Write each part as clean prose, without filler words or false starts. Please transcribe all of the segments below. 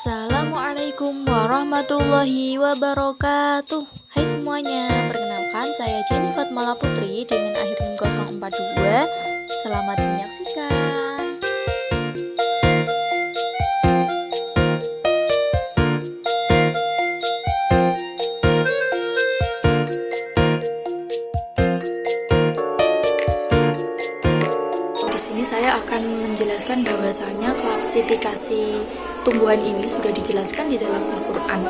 Assalamualaikum warahmatullahi wabarakatuh. Hai semuanya, perkenalkan saya Jenny Fatmala Putri dengan akhir NIM 042. Selamat menyaksikan. Di sini saya akan menjelaskan bahwasanya klasifikasi tumbuhan ini sudah dijelaskan di dalam Al-Quran.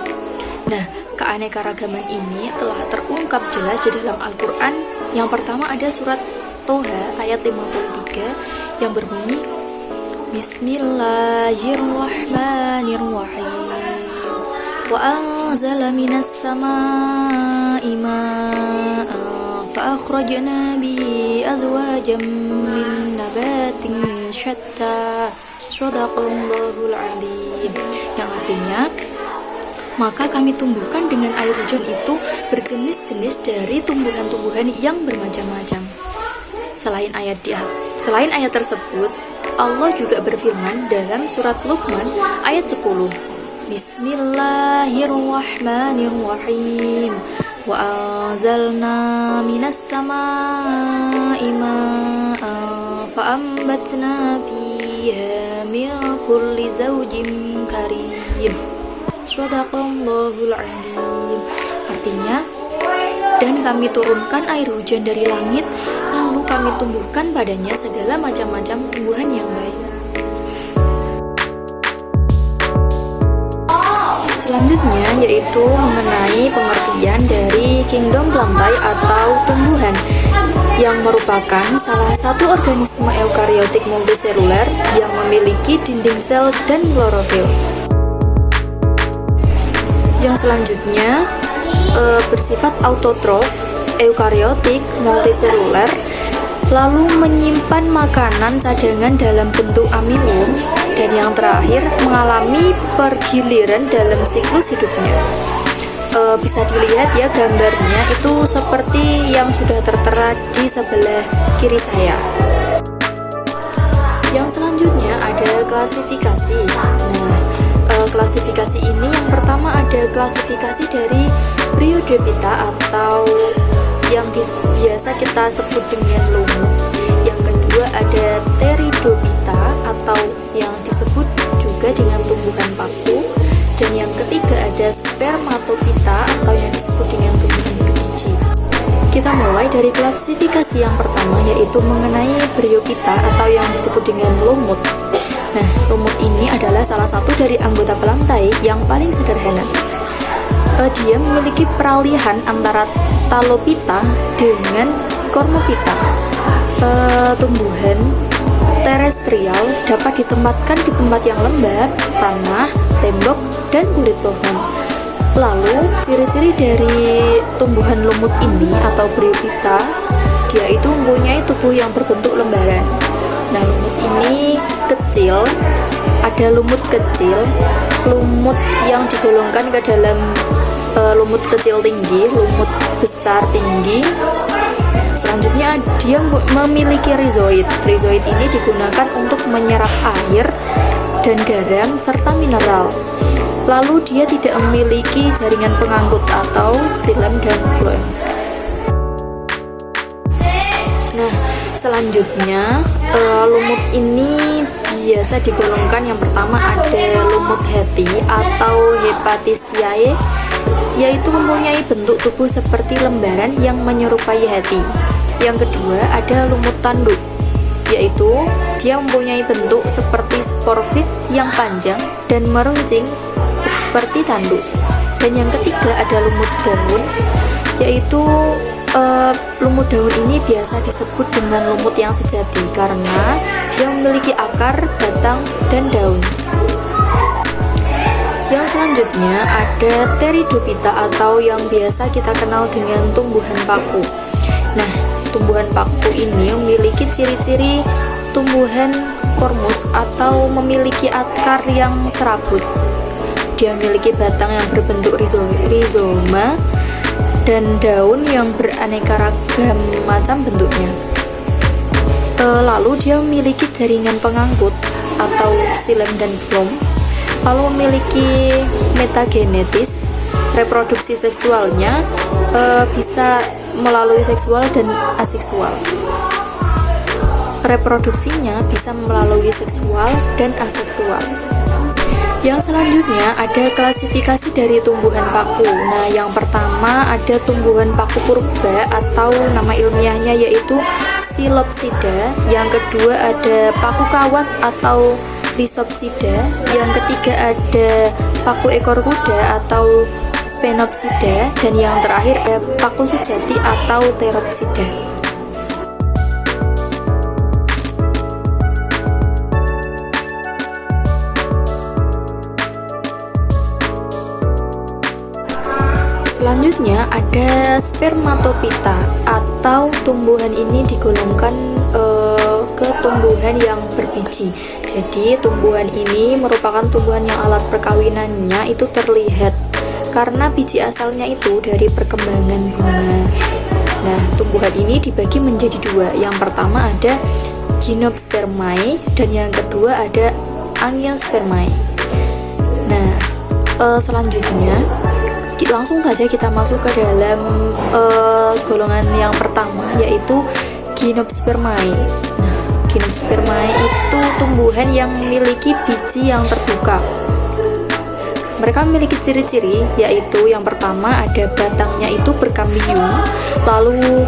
Nah, keanekaragaman ini telah terungkap jelas di dalam Al-Quran. Yang pertama ada surat Toha ayat 53 yang berbunyi Bismillahirrahmanirrahim. Wa anzala minas samaa'i ma'an fa akhrajna bihi azwajan min nabatin syatta. Shadaqallahul alim. Yang artinya, maka kami tumbuhkan dengan air hujan itu berjenis-jenis dari tumbuhan-tumbuhan yang bermacam-macam. Selain ayat tersebut, Allah juga berfirman dalam surat Luqman ayat 10. Bismillahirrahmanirrahim. Wa anzalna minas samaa'i ma'an fa ambatna fiha min kulli zawjin karim. Shadaqallahul alim. Artinya, dan kami turunkan air hujan dari langit, lalu kami tumbuhkan padanya segala macam-macam tumbuhan yang baik. Selanjutnya yaitu mengenai pengertian dari kingdom plantae atau tumbuhan, yang merupakan salah satu organisme eukariotik multiseluler yang memiliki dinding sel dan klorofil. Yang selanjutnya bersifat autotrof, eukariotik, multiseluler, lalu menyimpan makanan cadangan dalam bentuk amilum, dan yang terakhir mengalami pergiliran dalam siklus hidupnya. Bisa dilihat ya gambarnya itu seperti yang sudah tertera di sebelah kiri saya. Yang selanjutnya ada klasifikasi. Klasifikasi ini yang pertama ada klasifikasi dari Bryophyta atau yang biasa kita sebut dengan lumut. Yang kedua ada Pteridophyta atau yang disebut juga dengan tumbuhan paku. Dan yang ketiga ada Spermatophyta atau yang disebut dengan tumbuhan berbiji. Kita mulai dari klasifikasi yang pertama, yaitu mengenai Bryophyta atau yang disebut dengan lumut. Nah, lumut ini adalah salah satu dari anggota plantae yang paling sederhana. Dia memiliki peralihan antara Talophyta dengan Cormophyta. Tumbuhan terestrial dapat ditempatkan di tempat yang lembab, tanah, tembok, dan kulit pohon. Lalu, ciri-ciri dari tumbuhan lumut ini atau Bryophyta, dia itu mempunyai tubuh yang berbentuk lembaran. Nah, lumut ini kecil, ada lumut kecil, lumut yang digolongkan ke dalam lumut kecil tinggi, lumut besar tinggi. Selanjutnya dia memiliki rizoid. Rizoid ini digunakan untuk menyerap air dan garam serta mineral. Lalu dia tidak memiliki jaringan pengangkut atau xilem dan phloem. Nah, selanjutnya lumut ini biasa digolongkan, yang pertama ada lumut heti atau Hepaticiae, yaitu mempunyai bentuk tubuh seperti lembaran yang menyerupai heti. Yang kedua ada lumut tanduk, yaitu dia mempunyai bentuk seperti sporofit yang panjang dan meruncing seperti tanduk. Dan yang ketiga ada lumut daun, yaitu lumut daun ini biasa disebut dengan lumut yang sejati karena dia memiliki akar, batang, dan daun. Yang selanjutnya ada Pteridophyta atau yang biasa kita kenal dengan tumbuhan paku. Nah, tumbuhan paku ini memiliki ciri-ciri tumbuhan kormus atau memiliki akar yang serabut. Dia memiliki batang yang berbentuk rizoma dan daun yang beraneka ragam macam bentuknya. Lalu dia memiliki jaringan pengangkut atau xilem dan phloem. lalu memiliki metagenetis. Reproduksi seksualnya bisa melalui seksual dan aseksual. Reproduksinya bisa melalui seksual dan aseksual. Yang selanjutnya ada klasifikasi dari tumbuhan paku. Nah, yang pertama ada tumbuhan paku purba atau nama ilmiahnya yaitu Psilopsida. Yang kedua ada paku kawat atau Rhizopsida. Yang ketiga ada paku ekor kuda atau Sphenopsida, dan yang terakhir ada paku sejati atau Pteropsida. Selanjutnya ada Spermatophyta atau tumbuhan ini digolongkan ke tumbuhan yang berbiji. Jadi tumbuhan ini merupakan tumbuhan yang alat perkawinannya itu terlihat karena biji asalnya itu dari perkembangan bunga. Nah, tumbuhan ini dibagi menjadi dua. Yang pertama ada Gymnospermae dan yang kedua ada Angiospermae. Nah, selanjutnya langsung saja kita masuk ke dalam golongan yang pertama yaitu Gymnospermae. Nah, Gymnospermae itu tumbuhan yang memiliki biji yang terbuka. Mereka memiliki ciri-ciri yaitu yang pertama ada batangnya itu berkambium, lalu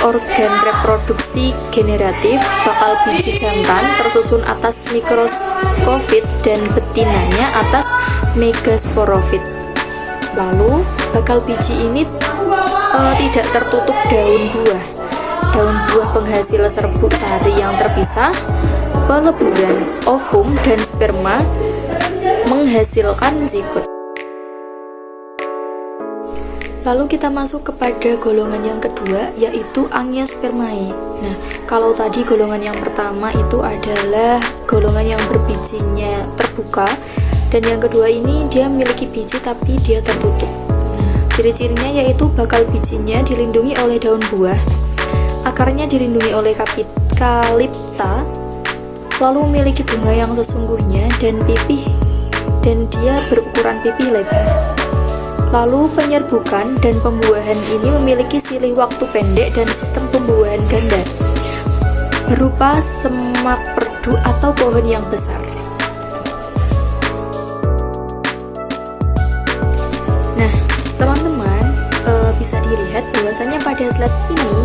organ reproduksi generatif, bakal biji jantan tersusun atas mikrosporofit dan betinanya atas megasporofit. Lalu bakal biji ini tidak tertutup daun buah. Daun buah penghasil serbuk sari yang terpisah, peleburan ovum dan sperma menghasilkan zigot. Lalu kita masuk kepada golongan yang kedua yaitu Angiospermae. Nah, kalau tadi golongan yang pertama itu adalah golongan yang berbijinya terbuka, dan yang kedua ini dia memiliki biji tapi dia tertutup. Nah, ciri-cirinya yaitu bakal bijinya dilindungi oleh daun buah, akarnya dilindungi oleh kalipta, lalu memiliki bunga yang sesungguhnya dan dia berukuran pipih lebar. Lalu penyerbukan dan pembuahan ini memiliki silih waktu pendek dan sistem pembuahan ganda berupa semak perdu atau pohon yang besar. Nah, teman-teman bisa dilihat bahwasanya pada slide ini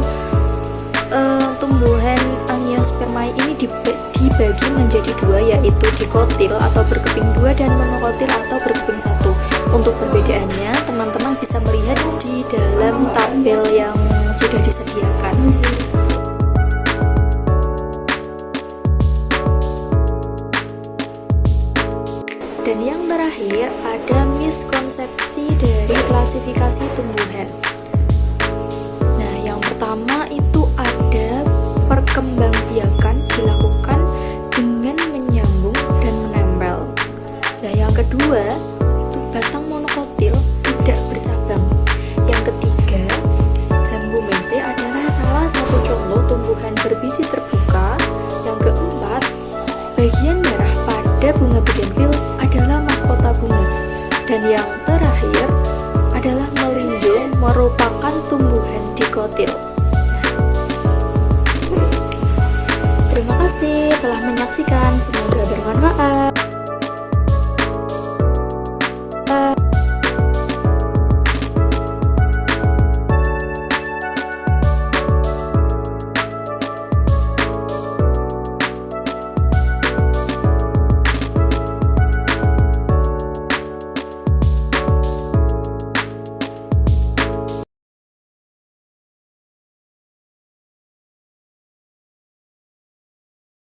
tumbuhan Angiospermae ini dibagi menjadi dua, yaitu dikotil atau berkeping dua dan monokotil atau berkeping satu. Untuk perbedaannya teman-teman bisa melihat di dalam tabel yang sudah disediakan. Dan yang terakhir ada miskonsepsi dari klasifikasi tumbuhan. Nah, yang pertama itu ada perkembangbiakan dilakukan dengan menyambung dan menempel. Nah, yang kedua itu batang monokotil tidak bercabang. Yang ketiga, jambu mente adalah salah satu contoh tumbuhan berbiji terbuka. Yang keempat, bagian merah pada bunga bougainville adalah mahkota bunga. Dan yang terakhir adalah melinjo merupakan tumbuhan dikotil. Terima kasih telah menyaksikan, semoga bermanfaat.